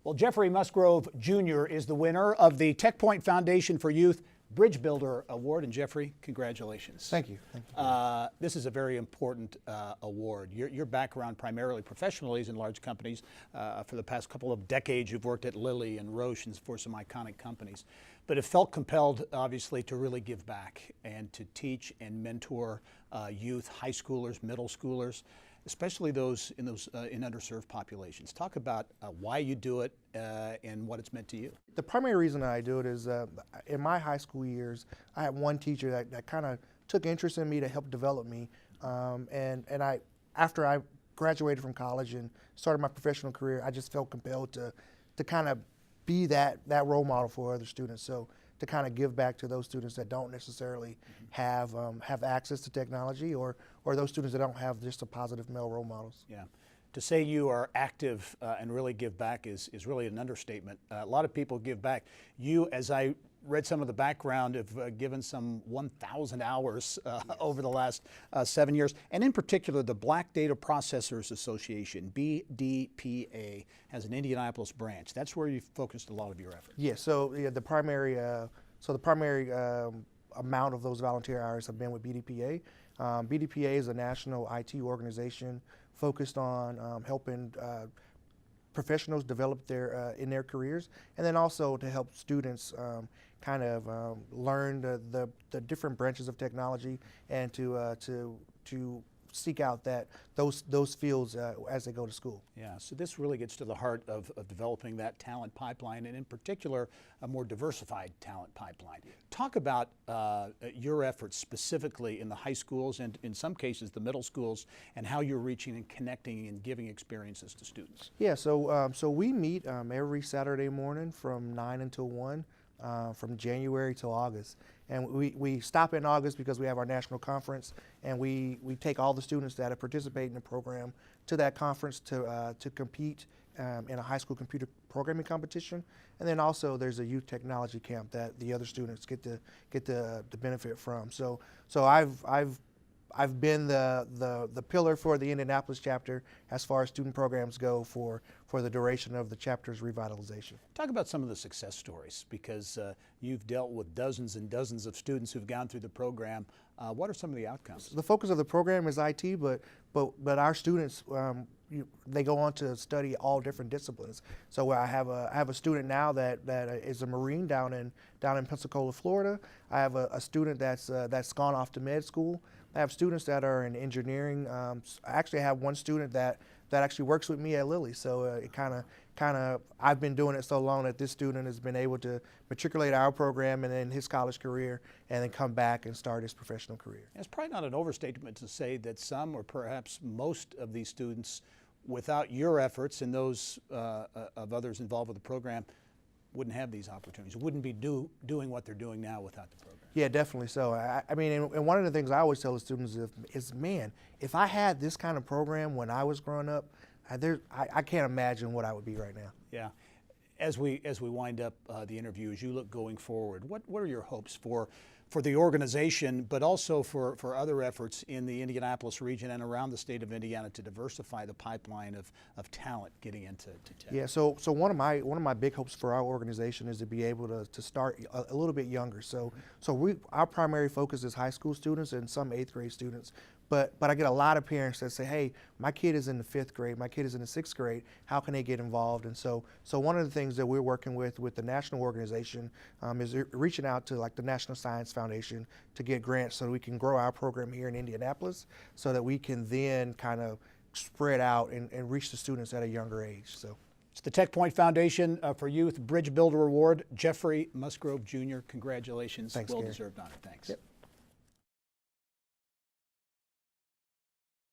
Well, Jeffrey Musgrove Jr. is the winner of the TechPoint Foundation for Youth Bridge Builder Award. And Jeffrey, congratulations. Thank you. Thank you. This is a very important award. Your background primarily professionally is in large companies. For the past couple of decades, you've worked at Lilly and Roche and for some iconic companies. But it felt compelled, obviously, to really give back and to teach and mentor youth, high schoolers, middle schoolers, especially those in underserved populations. Talk about why you do it and what it's meant to you. The primary reason I do it is in my high school years, I had one teacher that kind of took interest in me to help develop me. After I graduated from college and started my professional career, I just felt compelled to kind of be that role model for other students. So to kind of give back to those students that don't necessarily have access to technology, or those students that don't have just a positive male role models. Yeah. To say you are active and really give back is really an understatement. A lot of people give back. You, as I read some of the background, have given some 1,000 hours over the last 7 years. And in particular, the Black Data Processors Association, BDPA, has an Indianapolis branch. That's where you've focused a lot of your effort. Yeah, so yeah, the primary amount of those volunteer hours have been with BDPA. BDPA is a national IT organization focused on helping professionals develop in their careers, and then also to help students learn the different branches of technology, and to seek out those fields as they go to school. Yeah, so this really gets to the heart of developing that talent pipeline, and in particular, a more diversified talent pipeline. Talk about your efforts specifically in the high schools and in some cases the middle schools, and how you're reaching and connecting and giving experiences to students. Yeah, so we meet every Saturday morning from 9 until 1. From January till August, and we stop in August because we have our national conference, and we take all the students that have participated in the program to that conference to compete in a high school computer programming competition, and then also there's a youth technology camp that the other students get the benefit from. So I've been the pillar for the Indianapolis chapter as far as student programs go for the duration of the chapter's revitalization. Talk about some of the success stories, because you've dealt with dozens and dozens of students who've gone through the program. What are some of the outcomes? The focus of the program is IT, but our students, they go on to study all different disciplines. So I have a student now that is a Marine down in Pensacola, Florida. I have a student that's gone off to med school. I have students that are in engineering. I actually have one student that actually works with me at Lilly. So it kind of I've been doing it so long that this student has been able to matriculate our program and then his college career, and then come back and start his professional career. It's probably not an overstatement to say that some, or perhaps most, of these students, without your efforts and those of others involved with the program, wouldn't have these opportunities, wouldn't be doing what they're doing now without the program. Yeah, definitely so. I mean, and one of the things I always tell the students is, man, if I had this kind of program when I was growing up, I can't imagine what I would be right now. Yeah. As we wind up the interview, as you look going forward, what are your hopes for the organization, but also for other efforts in the Indianapolis region and around the state of Indiana to diversify the pipeline of talent getting into tech? Yeah, so one of my big hopes for our organization is to be able to start a little bit younger. So our primary focus is high school students and some 8th grade students. But I get a lot of parents that say, hey, my kid is in the 5th grade, my kid is in the 6th grade, how can they get involved? And so one of the things that we're working with the national organization is reaching out to like the National Science Foundation to get grants so that we can grow our program here in Indianapolis, so that we can then kind of spread out and reach the students at a younger age. So it's the TechPoint Foundation for Youth Bridge Builder Award. Jeffrey Musgrove Jr., congratulations. Thanks, well-deserved honor. Thanks. Yep.